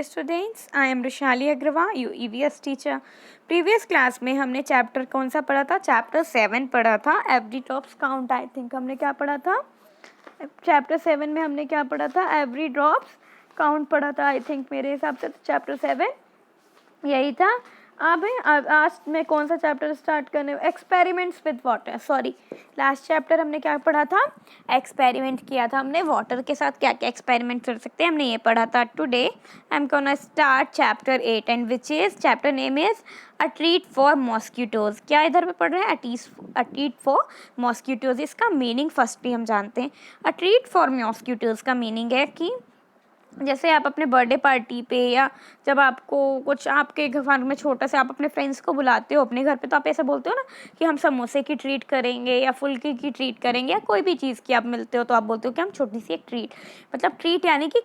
Students, I am Rushali Agrawal, your EVS teacher. Previous class में हमने chapter कौन सा पढ़ा था? चैप्टर 7 पढ़ा था, every drops count. I think हमने क्या पढ़ा था? चैप्टर 7 में हमने क्या पढ़ा था? एवरी ड्रॉप्स काउंट पढ़ा था। आई थिंक मेरे हिसाब से चैप्टर 7 यही था। अब आज मैं कौन सा चैप्टर स्टार्ट करने? Experiments with water. Sorry, last chapter हमने क्या पढ़ा था? एक्सपेरिमेंट किया था हमने। वाटर के साथ क्या क्या एक्सपेरिमेंट कर सकते हैं, हमने ये पढ़ा था। Today I am gonna start chapter 8 and which is chapter name is a treat for mosquitoes. क्या इधर पे पढ़ रहे हैं? A treat for mosquitoes. इसका मीनिंग फर्स्टली हम जानते हैं। अ ट्रीट फॉर मॉस्किटोज का मीनिंग है कि जैसे आप अपने बर्थडे पार्टी पे या जब आपको कुछ आपके घर में छोटा सा आप अपने फ्रेंड्स को बुलाते हो अपने घर पे, तो आप ऐसे बोलते हो ना कि हम समोसे की ट्रीट करेंगे या फुल्की की ट्रीट करेंगे या कोई भी चीज़ की आप मिलते हो तो आप बोलते हो कि हम छोटी सी एक ट्रीट, मतलब ट्रीट यानी कि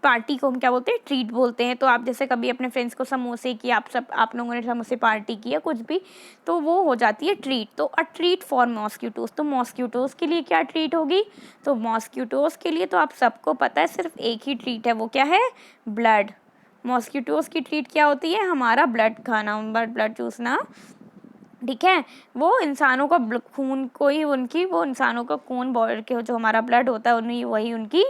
पार्टी को हम क्या बोलते हैं? ट्रीट बोलते हैं। तो आप जैसे कभी अपने फ्रेंड्स को समोसे की आप लोगों ने समोसे पार्टी की या कुछ भी, तो वो हो जाती है ट्रीट। तो अ ट्रीट फॉर मॉस्किटोज। तो मॉस्किटोज के लिए क्या ट्रीट होगी? तो मॉस्किटोज के लिए तो आप सबको पता है सिर्फ एक ही ट्रीट है, वो क्या है? ब्लड। मॉस्किटोज की ट्रीट क्या होती है? हमारा ब्लड खाना, ब्लड चूसना। ठीक है, वो इंसानों का खून को ही उनकी वो इंसानों का खून बॉडी के जो हमारा ब्लड होता है उन्हीं वही उनकी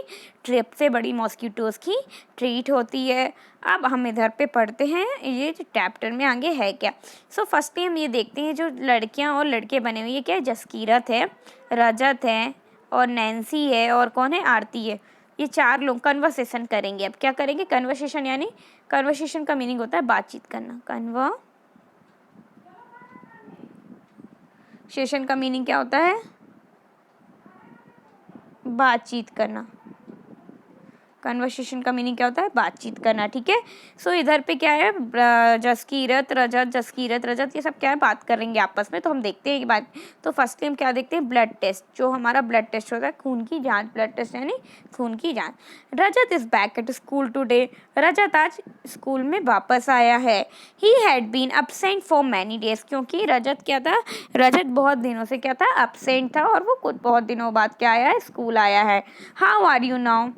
ट्रिप से बड़ी मॉस्किटोज की ट्रीट होती है। अब हम इधर पे पढ़ते हैं ये जो चैप्टर में आगे है क्या। सो फर्स्टली हम ये देखते हैं जो लड़कियां और लड़के बने हुए, ये क्या है? जसकीरत है, रजत है और नैन्सी है और कौन है? आरती है। ये चार लोग कन्वर्सेशन करेंगे। अब क्या करेंगे? कन्वर्सेशन, यानी कन्वर्सेशन का मीनिंग होता है बातचीत करना। सेशन का मीनिंग क्या होता है? बातचीत करना। कन्वर्सेशन का मीनिंग क्या होता है? बातचीत करना। ठीक है, सो इधर पे क्या है? जसकीरत रजत ये सब क्या है? बात करेंगे आपस में। तो हम देखते हैं कि बात। तो फर्स्टली हम क्या देखते हैं? Blood test. जो हमारा ब्लड टेस्ट होता है, खून की जांच। ब्लड टेस्ट यानी खून की जांच। Rajat is back at school today. Rajat आज स्कूल में वापस आया है। He had been absent for many days. क्योंकि रजत क्या था? रजत बहुत दिनों से क्या था? absent था और वो कुछ बहुत दिनों बाद क्या आया है? स्कूल आया है। How are you now?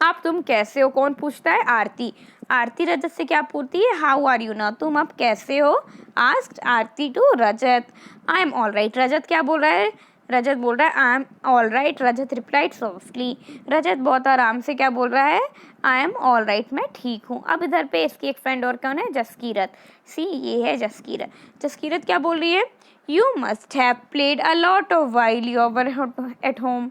आप तुम कैसे हो? कौन पूछता है? आरती। आरती रजत से क्या पूछती है? How are you now? तुम अब कैसे हो? Asked Aarti to Rajat. I am all right. Rajat क्या बोल रहा है? रजत बोल रहा है I am all right. Rajat replied softly. Rajat बहुत आराम से क्या बोल रहा है? आई एम ऑल राइट, मैं ठीक हूँ। अब इधर पे इसकी एक फ्रेंड और कौन है? जसकीरत। सी, ये है जसकीरत। जसकीरत क्या बोल रही है? You must have played a lot of while you were at home.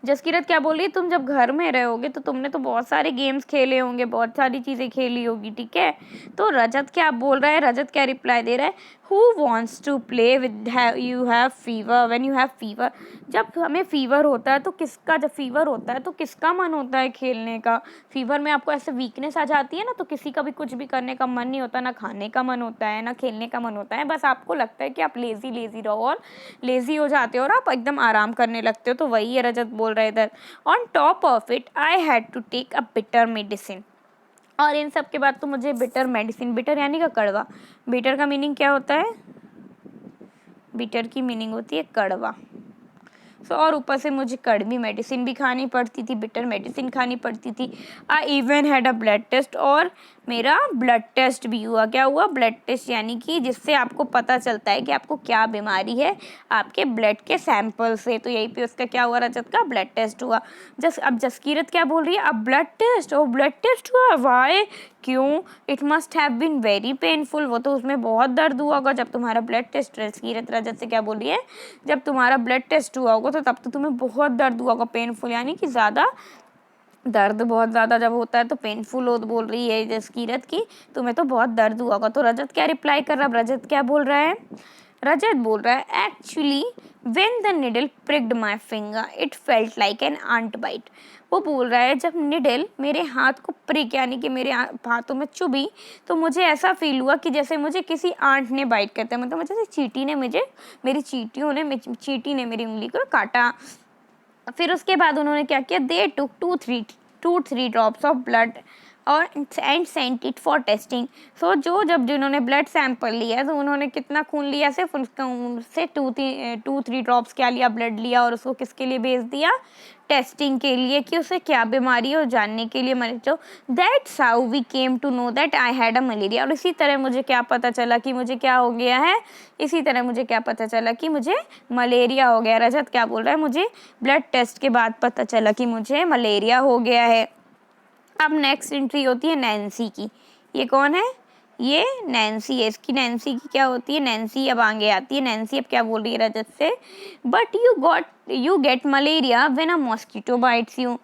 Jaskirat क्या बोल रही है? तुम जब घर में रहोगे तो तुमने तो बहुत सारे गेम्स खेले होंगे, बहुत सारी चीज़ें खेली होगी। ठीक है, तो रजत क्या बोल रहा है? रजत क्या रिप्लाई दे रहा है? Who wants to play with you have fever when you have fever. जब हमें फीवर होता है तो किसका, जब फीवर होता है तो किसका मन होता है खेलने का? फीवर में आपको ऐसे वीकनेस आ जाती है ना, तो किसी का भी कुछ भी करने का मन नहीं होता, ना खाने का मन होता है ना खेलने का मन होता है। बस आपको लगता है कि आप लेजी रहो और लेजी हो जाते हो और आप एकदम आराम करने लगते हो। तो वही है रजत बोल रहे इधर। On top of it I had to take a bitter medicine. और इन सब के बाद तो मुझे बिटर मेडिसिन, बिटर यानी का कड़वा। बिटर का मीनिंग क्या होता है? बिटर की मीनिंग होती है कड़वा। और ऊपर से मुझे कड़वी मेडिसिन भी खानी पड़ती थी, बिटर मेडिसिन खानी पड़ती थी। I even had a blood test. और मेरा ब्लड टेस्ट भी हुआ। क्या हुआ? ब्लड टेस्ट, यानी कि जिससे आपको पता चलता है कि आपको क्या बीमारी है आपके ब्लड के सैंपल से। तो यहीं पे उसका क्या हुआ? रजत का ब्लड टेस्ट हुआ। अब जसकीरत क्या बोल रही है? अब ब्लड टेस्ट, और ब्लड टेस्ट हुआ? वाई? क्यों? It must have been very painful. वो तो उसमें बहुत दर्द हुआ होगा जब तुम्हारा ब्लड टेस्ट। जसकीरत रजत से क्या बोल रही है? जब तुम्हारा ब्लड टेस्ट हुआ होगा तो तब तो तुम्हें बहुत दर्द हुआ होगा। पेनफुल यानी कि ज़्यादा दर्द, बहुत ज़्यादा जब होता है तो पेनफुल हो बोल रही है जसकीरत की तुम्हें तो बहुत दर्द हुआ होगा। तो रजत क्या रिप्लाई कर रहा है? रजत क्या बोल रहा है? रजत बोल रहा है actually when the needle pricked my finger it felt like an ant bite. वो बोल रहा है जब निडल मेरे हाथ को प्रिक यानी कि मेरे हाथों में चुभी तो मुझे ऐसा फील हुआ कि जैसे मुझे किसी आंट ने बाइट करते हैं, मतलब जैसे चींटी ने चींटी ने मेरी उंगली को काटा। फिर उसके बाद उन्होंने क्या किया? They took two three drops of blood और and sent it for testing. So जब जिन्होंने ब्लड सैंपल लिया तो उन्होंने कितना खून लिया, सिर्फ उससे 2-3 ड्रॉप्स क्या लिया, ब्लड लिया, और उसको किसके लिए भेज दिया, टेस्टिंग के लिए, कि उसे क्या बीमारी है और जानने के लिए। तो that's how we came to know that I had a malaria. और इसी तरह मुझे क्या पता चला कि मुझे क्या हो गया है, इसी तरह मुझे क्या पता चला कि मुझे मलेरिया हो गया। रजत क्या बोल रहा है, मुझे ब्लड टेस्ट के बाद पता चला कि मुझे मलेरिया हो गया है। अब नेक्स्ट एंट्री होती है नैन्सी की। ये कौन है, ये नैन्सी है। इसकी नैन्सी की क्या होती है, नैन्सी अब आगे आती है। नैन्सी अब क्या बोल रही है रजत से, but you get malaria when a mosquito bytes you.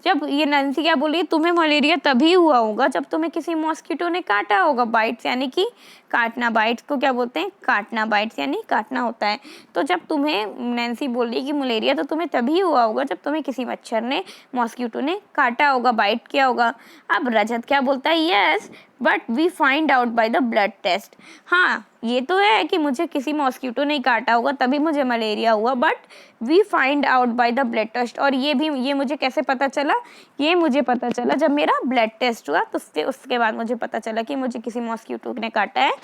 जब ये नैन्सी क्या बोल रही है, तुम्हें मलेरिया तभी हुआ होगा जब तुम्हें किसी मॉस्किटो ने काटा होगा। बाइट्स यानी कि काटना, बाइट्स को क्या बोलते हैं, काटना, बाइट्स यानी काटना होता है। तो जब तुम्हें, नैन्सी बोल रही है कि मलेरिया तो तुम्हें तभी हुआ होगा जब तुम्हें किसी मच्छर ने, मॉस्किटो ने काटा होगा, बाइट किया होगा। अब रजत क्या बोलता है, yes but we find out by the blood test. हाँ ये तो है कि मुझे किसी मॉस्किटो ने काटा होगा तभी मुझे मलेरिया हुआ, but we find out by the blood test. और ये मुझे कैसे पता चला, ये मुझे पता चला जब मेरा ब्लड टेस्ट हुआ, तो उसके बाद मुझे पता चला कि मुझे किसी मॉस्किटो ने काटा है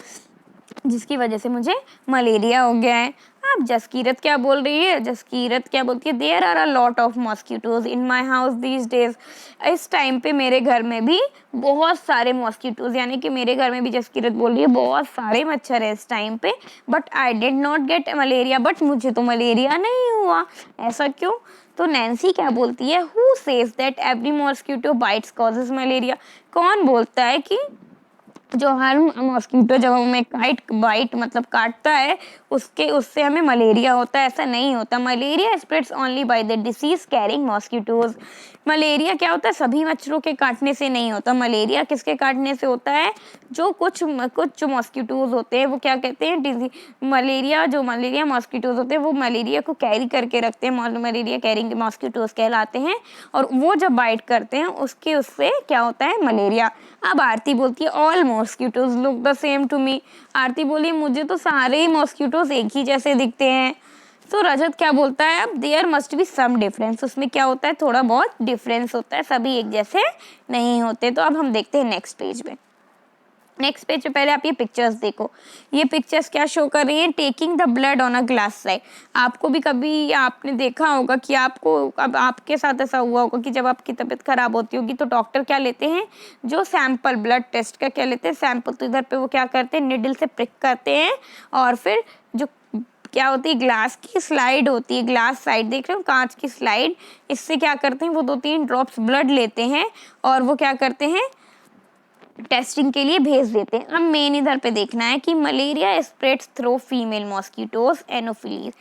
जिसकी वजह से मुझे मलेरिया हो गया है। अब जसकीरत क्या बोल रही है, जसकीरत क्या बोलती है, there are a lot of mosquitoes in my house these days. इस टाइम पे मेरे घर में भी बहुत सारे मॉस्किटोज, यानी कि मेरे घर में भी, जसकीरत बोल रही है, बहुत सारे मच्छर है इस टाइम पे, but I did not gate malaria, but मुझे तो मलेरिया नहीं हुआ। ऐसा क्यों? तो नैन्सी क्या बोलती है, who says that every mosquito bytes causes malaria. कौन बोलता है कि जो हर मॉस्किटो जब हमें बाइट मतलब काटता है उससे हमें मलेरिया होता है? ऐसा नहीं होता। Malaria spreads only by the disease carrying mosquitoes. Malaria क्या होता है, सभी मच्छरों के काटने से नहीं होता। मलेरिया किसके काटने से होता है, जो कुछ जो मॉस्किटोज होते हैं वो क्या कहते हैं, मलेरिया मॉस्किटोज होते हैं वो मलेरिया को कैरी करके रखते हैं, मलेरिया कैरिंग मॉस्किटोज कहलाते हैं। और वो जब बाइट करते हैं उससे क्या होता है, मलेरिया। अब आरती बोलती है all mosquitoes look the same to me. Aarti बोली मुझे तो सारे ही मॉस्किटोज एक ही जैसे दिखते हैं। तो रजत क्या बोलता है, अब there must be some difference. उसमें क्या होता है, थोड़ा बहुत डिफरेंस होता है, सभी एक जैसे नहीं होते। तो अब हम देखते हैं नेक्स्ट पेज पे। नेक्स्ट पेज पे पहले आप ये पिक्चर्स देखो। ये पिक्चर्स क्या शो कर रही हैं, taking the blood on a glass slide. आपको भी कभी आपने देखा होगा कि आपको, अब आपके साथ ऐसा हुआ होगा कि जब आपकी तबीयत खराब होती होगी तो डॉक्टर क्या लेते हैं, जो सैंपल ब्लड टेस्ट का क्या लेते हैं, सैंपल। तो इधर पे वो क्या करते हैं, निडल से प्रिक करते हैं, और फिर जो क्या होती है, ग्लास की स्लाइड होती है, ग्लास स्लाइड देख रहे हो, कांच की स्लाइड, इससे क्या करते हैं, वो 2-3 ड्रॉप्स ब्लड लेते हैं और वो क्या करते हैं, टेस्टिंग के लिए भेज देते हैं। अब मेन इधर पे देखना है कि malaria spreads through female mosquitoes anopheles.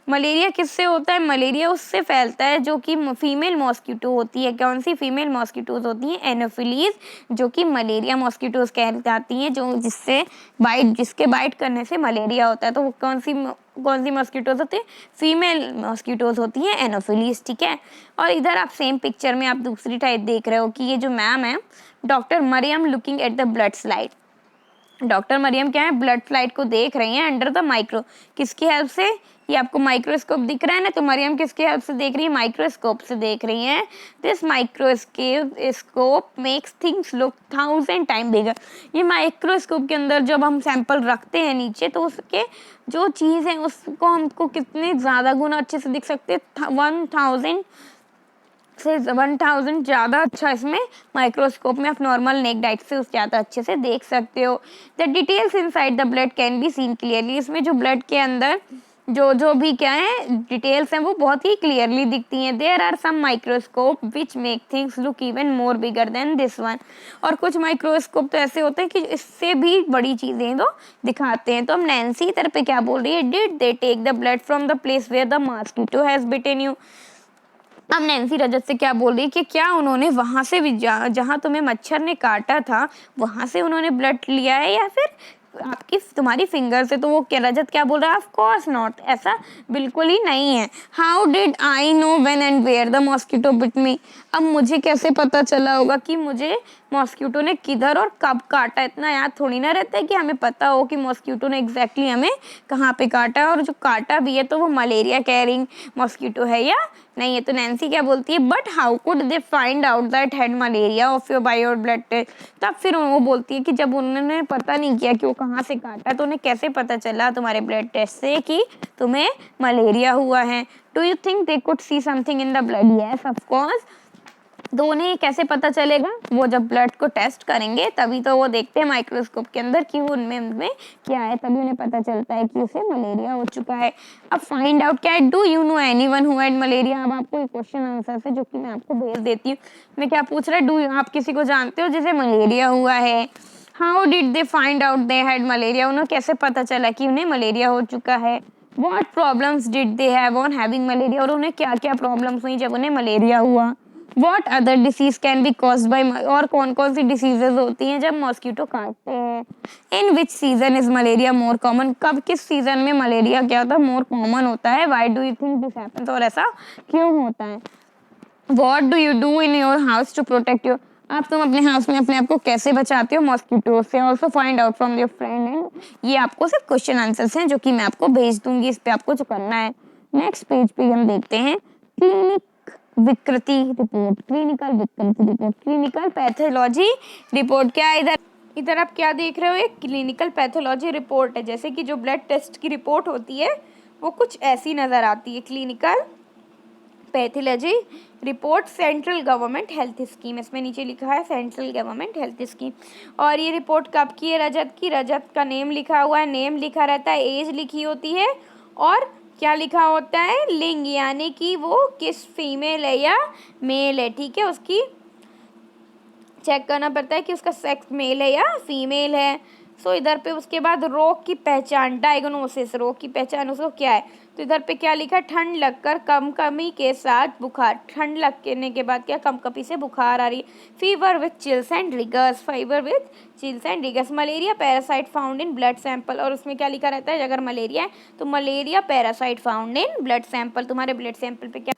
Malaria किससे होता है, मलेरिया उससे फैलता है जो कि फीमेल मॉस्किटो होती है। कौन सी फीमेल मॉस्किटोज होती हैं, एनोफिलीज, जो कि मलेरिया मॉस्किटोज कहलाती हैं, जो जिसके बाइट करने से मलेरिया होता है। तो वो कौन सी मॉस्किटोज होती है, फीमेल मॉस्किटोज होती हैं, एनोफिलीज। ठीक है। और इधर आप सेम पिक्चर में आप दूसरी टाइप देख रहे हो कि ये जो मैम है, doctor Mariam looking at the blood slide. Doctor Mariam क्या है, ब्लड स्लाइड को देख रही हैं अंडर द माइक्रो, किसकी हेल्प से, ये आपको माइक्रोस्कोप दिख रहा है ना, तो मरियम किसकी हेल्प से देख रही है, माइक्रोस्कोप से देख रही हैं। This microscope makes things look 1000 time bigger. ये माइक्रोस्कोप के अंदर जब हम सैंपल रखते हैं नीचे, तो उसके जो चीज़ है उसको हमको कितने ज़्यादा गुना अच्छे से दिख सकते हैं, 1000 से 1000 ज़्यादा अच्छा इसमें माइक्रोस्कोप में आप नॉर्मल नेक डाइट से उस ज़्यादा अच्छे से देख सकते हो। The details inside the blood can be seen clearly. इसमें जो ब्लड के अंदर जो भी क्या है डिटेल्स हैं वो बहुत ही क्लियरली दिखती हैं। There are some microscope which make things look even more bigger than this one. और कुछ माइक्रोस्कोप तो ऐसे होते हैं कि इससे भी बड़ी चीज़ें तो दिखाते हैं। तो हम नैन्सी इधर पे क्या बोल रही है, did they take the blood from the place where the mosquito has bitten you. अब नैन्सी रजत से क्या बोल रही है कि क्या उन्होंने वहाँ से भी जहाँ तुम्हें मच्छर ने काटा था वहाँ से उन्होंने ब्लड लिया है या फिर तुम्हारी फिंगर से। तो वो क्या, रजत क्या बोल रहा है, ऑफ कोर्स नॉट, ऐसा बिल्कुल ही नहीं है। How did I know when and where the mosquito bit me. अब मुझे कैसे पता चला होगा कि मुझे मॉस्किटो ने किधर और कब काटा। इतना याद थोड़ी ना रहता है कि हमें पता हो कि मॉस्किटो ने एग्जैक्टली हमें कहाँ पे काटा है, और जो काटा भी है तो वो मलेरिया कैरिंग मॉस्किटो है या नहीं है। तो नैन्सी क्या बोलती है, but how could they find out that had malaria of your by your blood test. तब फिर वो बोलती है कि जब उन्होंने पता नहीं किया कि वो कहाँ से काटा, तो उन्हें कैसे पता चला तुम्हारे ब्लड टेस्ट से कि तुम्हें मलेरिया हुआ है। Do you think they could see something in the blood? Yes of course. तो उन्हें कैसे पता चलेगा, वो जब ब्लड को टेस्ट करेंगे तभी तो वो देखते हैं माइक्रोस्कोप के अंदर कि उनमें क्या है, तभी उन्हें पता चलता है कि उसे मलेरिया हो चुका है। अब फाइंड आउट क्या है, do you know anyone who had malaria. अब आपको एक क्वेश्चन आंसर है जो कि मैं आपको भेज देती हूँ। मैं क्या पूछ रहा है, डू आप किसी को जानते हो जिसे मलेरिया हुआ है? How did they find out they had malaria, उन्हें कैसे पता चला कि उन्हें मलेरिया हो चुका है? What problems did they have on having malaria, और उन्हें क्या क्या प्रॉब्लम्स हुई जब उन्हें मलेरिया हुआ? What other disease can be caused by, और कौन कौन सी डिसीजेज होती हैं जब मॉस्किटो काटते हैं? In which season is malaria more common, कब किस सीजन में मलेरिया क्या होता है, मोर कॉमन होता है? Why do you think this happens, और ऐसा क्यों होता है? What do you do in your house to protect your, आप तुम अपने हाउस में अपने आप को कैसे बचाते हो मॉस्किटो से? Also find out from your friend. And ये आपको सिर्फ क्वेश्चन आंसर्स हैं जो कि मैं आपको भेज दूंगी, इस पे आपको जो करना है। नेक्स्ट पेज पे हम देखते हैं क्लिनिक विकृति रिपोर्ट, क्लिनिकल विकृति रिपोर्ट, क्लिनिकल पैथोलॉजी रिपोर्ट। क्या है इधर, इधर आप क्या देख रहे हो, एक क्लिनिकल पैथोलॉजी रिपोर्ट है। जैसे कि जो ब्लड टेस्ट की रिपोर्ट होती है वो कुछ ऐसी नज़र आती है, clinical pathology report central government health scheme, इसमें नीचे लिखा है सेंट्रल गवर्नमेंट हेल्थ स्कीम। और ये रिपोर्ट कब की है, रजत की। रजत का नेम लिखा हुआ है, नेम लिखा रहता है, एज लिखी होती है, और क्या लिखा होता है, लिंग, यानी कि वो किस फीमेल है या मेल है, ठीक है। उसकी चेक करना पड़ता है कि उसका सेक्स मेल है या फीमेल है। सो इधर पे उसके बाद रोग की पहचान, डायग्नोसिस, रोग की पहचान उसको क्या है। तो इधर पे क्या लिखा है, ठंड लगकर कमी के साथ बुखार, ठंड लगने के बाद क्या कमी से बुखार आ रही है। Fever with chills and riggers, fever with chills and riggers. Malaria parasite found in blood sample, और उसमें क्या लिखा रहता है, अगर मलेरिया है तो malaria parasite found in blood sample, तुम्हारे ब्लड सैंपल पे क्या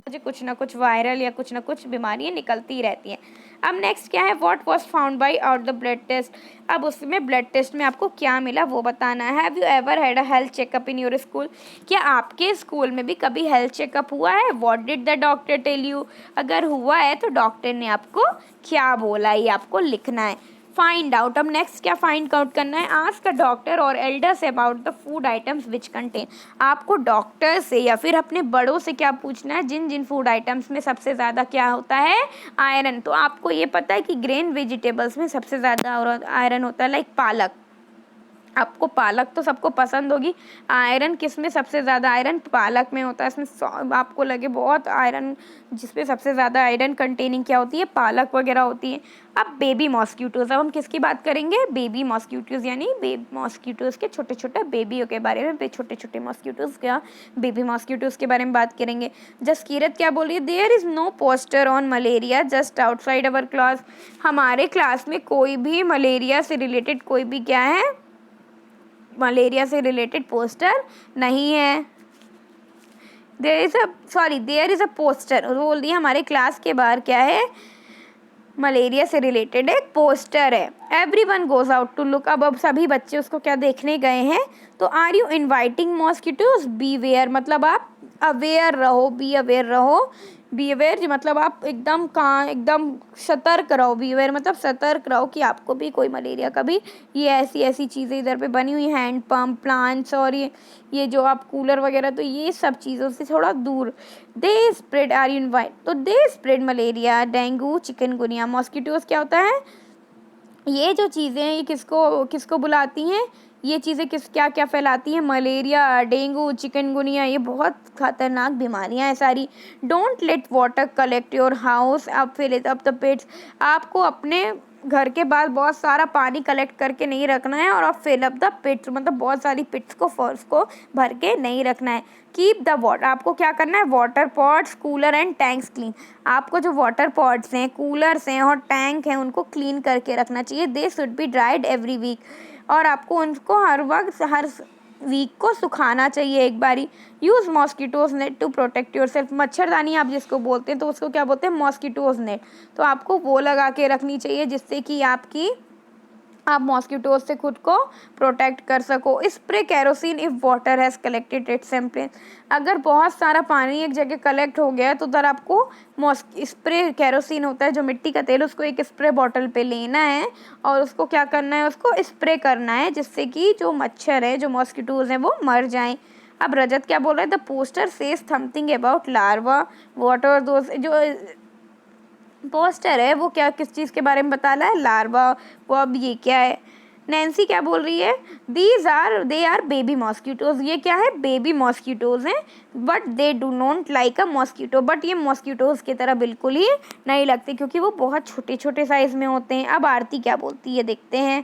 मुझे कुछ ना कुछ वायरल या कुछ ना कुछ बीमारियां निकलती ही रहती हैं। अब नेक्स्ट क्या है, what was found by out the blood test. अब उसमें ब्लड टेस्ट में आपको क्या मिला वो बताना है। Have you ever had a health checkup in your school. क्या आपके स्कूल में भी कभी हेल्थ चेकअप हुआ है। What did the doctor tell you. अगर हुआ है तो डॉक्टर ने आपको क्या बोला, ये आपको लिखना है। फाइंड आउट, अब नेक्स्ट क्या फाइंड आउट करना है। आस्क अ डॉक्टर और elders about the food items which contain. आपको डॉक्टर से या फिर अपने बड़ों से क्या पूछना है, जिन जिन फूड आइटम्स में सबसे ज़्यादा क्या होता है, आयरन। तो आपको ये पता है कि ग्रेन वेजिटेबल्स में सबसे ज़्यादा आयरन होता है, लाइक पालक। आपको पालक तो सबको पसंद होगी। आयरन किस में सबसे ज़्यादा, आयरन पालक में होता है। इसमें आपको लगे बहुत आयरन, जिसमें सबसे ज़्यादा आयरन कंटेनिंग क्या होती है, पालक वगैरह होती है। अब बेबी मॉस्क्यूटोज़, अब हम किसकी बात करेंगे, बेबी मॉस्क्यूटोज़, यानी बेबी मॉस्क्यूटोज़ के छोटे छोटे बेबियों के बारे में, छोटे छोटे मॉस्क्यूटोज़ क्या बेबी मॉस्क्यूटोज़ के बारे में बात करेंगे। जसकीरत क्या बोल रही है, there is no poster on malaria just outside our class. हमारे क्लास में कोई भी मलेरिया से रिलेटेड कोई भी क्या है, मलेरिया से रिलेटेड पोस्टर नहीं है। देयर इज़ अ पोस्टर, बोल दिया हमारे क्लास के बाहर क्या है, मलेरिया से रिलेटेड एक पोस्टर है। Every one goes out to look, अब सभी बच्चे उसको क्या देखने गए हैं। तो are you inviting mosquitoes, beware, मतलब आप अवेयर रहो, बी अवेयर रहो। बी अवेयर मतलब आप एकदम सतर्क रहो। बी अवेयर मतलब सतर्क रहो कि आपको भी कोई मलेरिया कभी, ये ऐसी ऐसी चीज़ें इधर पे बनी हुई, हैंड पंप, प्लांट्स और ये जो आप कूलर वगैरह, तो ये सब चीज़ों से थोड़ा दूर। They spread, are you invite, तो they spread malaria, dengue, chikungunya. Mosquitoes क्या होता है, ये जो चीज़ें हैं ये किसको किसको बुलाती हैं, ये चीज़ें क्या क्या फैलाती हैं, मलेरिया, डेंगू, चिकनगुनिया, ये बहुत खतरनाक बीमारियां हैं सारी। Don't let water collect your house, अब फिल इट अप द पिट्स। आपको अपने घर के बाद बहुत सारा पानी कलेक्ट करके नहीं रखना है, और अब फिल अप द पिट्स मतलब बहुत सारी पिट्स को, फर्स को भर के नहीं रखना है। कीप द वाटर, आपको क्या करना है, water pots, cooler and tanks clean. आपको जो वाटर पॉट्स हैं, कूलर्स हैं और टैंक हैं, उनको क्लीन करके रखना चाहिए। They should be dried every week, और आपको उनको हर वक्त, हर वीक को सुखाना चाहिए एक बारी। Use mosquitoes net to protect yourself, मच्छरदानी आप जिसको बोलते हैं तो उसको क्या बोलते हैं, मॉस्किटोज नेट। तो आपको वो लगा के रखनी चाहिए जिससे कि आप मॉस्किटोज से खुद को प्रोटेक्ट कर सको। Spray kerosene if water has collected it sample, अगर बहुत सारा पानी एक जगह कलेक्ट हो गया है तो उधर आपको स्प्रे कैरोसिन होता है जो मिट्टी का तेल, उसको एक स्प्रे बॉटल पे लेना है और उसको क्या करना है, उसको स्प्रे करना है जिससे कि जो मच्छर है, जो मॉस्किटोज हैं वो मर जाएं। अब रजत क्या बोल रहा है, the poster says something about larva, water, those जो पोस्टर है वो क्या किस चीज़ के बारे में बता रहा है, लार्वा। वो अब ये क्या है, नैन्सी क्या बोल रही है, दे आर बेबी मॉस्किटोज, ये क्या है, बेबी मॉस्किटोज हैं। But they do not like a mosquito, but ये मॉस्किटोज की तरह बिल्कुल ही नहीं लगते क्योंकि वो बहुत छोटे छोटे साइज में होते हैं। अब आरती क्या बोलती है देखते हैं।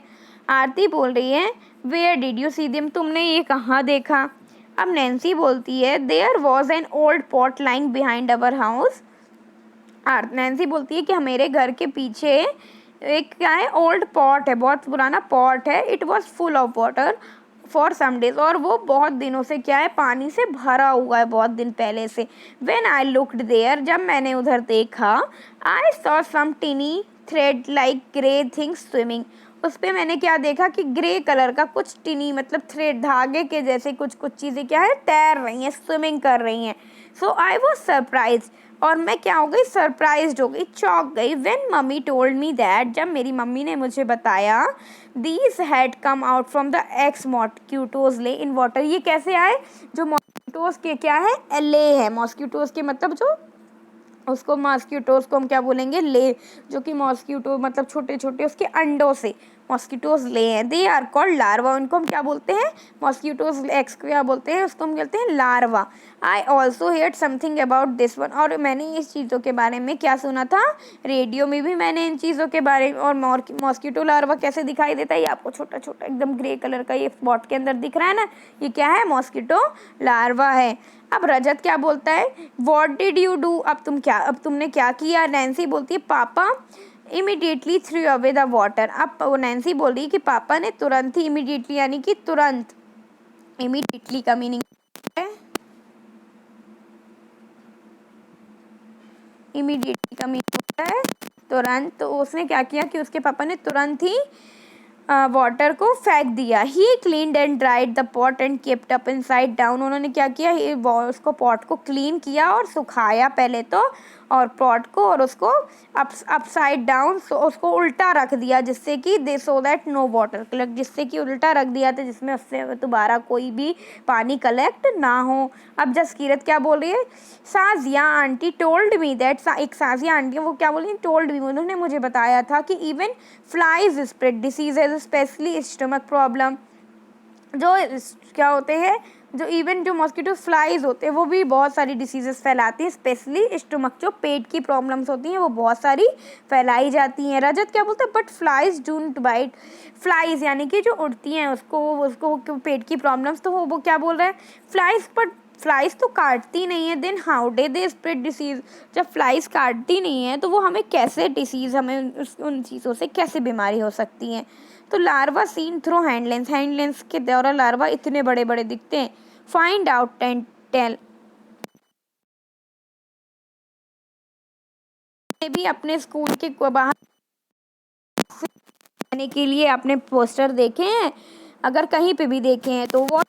आरती बोल रही है, where did you see them, तुमने ये कहाँ देखा। अब नैन्सी बोलती है, there was an old pot lying behind our house. Nancy बोलती है कि मेरे घर के पीछे एक क्या है, ओल्ड पॉट है, बहुत पुराना पॉट है। It was full of water for some days, और वो बहुत दिनों से क्या है, पानी से भरा हुआ है, बहुत दिन पहले से। व्हेन आई लुक्ड देयर, जब मैंने उधर देखा, I saw some tiny thread like grey things swimming, उस पर मैंने क्या देखा कि ग्रे कलर का कुछ टिनी मतलब थ्रेड, धागे के जैसे कुछ कुछ चीज़ें क्या है, तैर रही हैं, स्विमिंग कर रही हैं। सो आई वॉज सरप्राइज, और मैं क्या हो गई, सरप्राइज्ड हो गई, चौंक गई। When mummy told me that, जब मेरी मम्मी ने मुझे बताया, these had come out from the x mosquitoes ले इन वाटर, ये कैसे आए, जो मॉस्किटोज के क्या है, ले है, मॉस्किटोज के मतलब जो उसको मॉस्किटोज को हम क्या बोलेंगे, ले, जो कि मॉस्किटो मतलब छोटे छोटे उसके अंडों से मॉस्किटोज ले हैं। दे आर कॉल्ड लार्वा, उनको हम क्या बोलते हैं, मॉस्किटोज एक्स को क्या बोलते हैं, उसको हम कहते हैं larva. I also heard something about this one, और मैंने इस चीज़ों के बारे में क्या सुना था, रेडियो में भी मैंने इन चीज़ों के बारे में। और मॉस्किटो लार्वा कैसे दिखाई देता है, ये आपको छोटा छोटा एकदम ग्रे कलर का ये स्पॉट के अंदर दिख रहा है ना, ये क्या है, मॉस्किटो लार्वा है। अब रजत क्या बोलता है, वॉट डिड यू डू, अब तुमने क्या किया। नैन्सी बोलती है, पापा immediately through away the water. अब वो नैन्सी बोल रही है कि पापा ने तुरंत ही, इमीडिएटली यानी कि तुरंत, इमीडिएटली का मीनिंग है इमीडिएटली का मीन होता है तुरंत। तो उसने क्या किया कि उसके पापा ने तुरंत ही वाटर को फेंक दिया। He cleaned and dried the pot and kept up inside down. उन्होंने क्या किया, उसको पॉट को क्लीन किया और सुखाया पहले तो, और पॉट को, और उसको अपसाइड डाउन, उसको उल्टा रख दिया, जिससे कि they so that no water collect, जिससे कि उल्टा रख दिया था जिसमें उससे दोबारा कोई भी पानी कलेक्ट ना हो। अब जसकीरत क्या बोल रही है, Sajiya aunty told me that, एक साजिया आंटी वो क्या बोल रही है, टोल्ड मी, उन्होंने मुझे बताया था कि even flies spread diseases specially stomach problem. जो क्या होते हैं, जो इवन जो मॉस्किटो फ्लाइज होते हैं वो भी बहुत सारी डिसीजेस फैलाती हैं, स्पेशली स्टमक, जो पेट की प्रॉब्लम्स होती हैं वो बहुत सारी फैलाई जाती हैं। रजत क्या बोलता है, but flies don't bite, flies यानी कि जो उड़ती हैं उसको उसको पेट की प्रॉब्लम्स, तो वो क्या बोल रहा है, फ्लाइज, बट फ्लाइज तो काटती नहीं है, then how do they spread disease, जब फ्लाइज काटती नहीं है तो वो हमें कैसे डिसीज, हमें उन चीज़ों से कैसे बीमारी हो सकती हैं। तो लार्वा सीन थ्रू हैंडलेंस, हैंडलेंस के द्वारा लार्वा इतने बड़े बड़े दिखते हैं। फाइंड आउट एंड टेल, भी अपने स्कूल के बाहर जाने के लिए अपने पोस्टर देखे हैं, अगर कहीं पे भी देखे हैं तो वो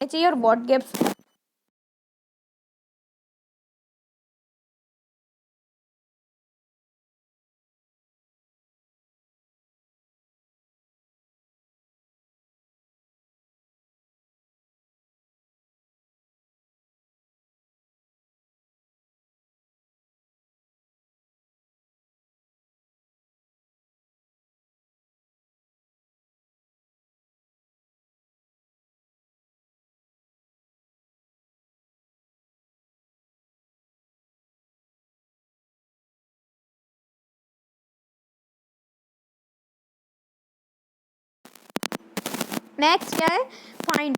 चाहिए, और व्हाट गिव्स नेक्स्ट क्या है, फाइंड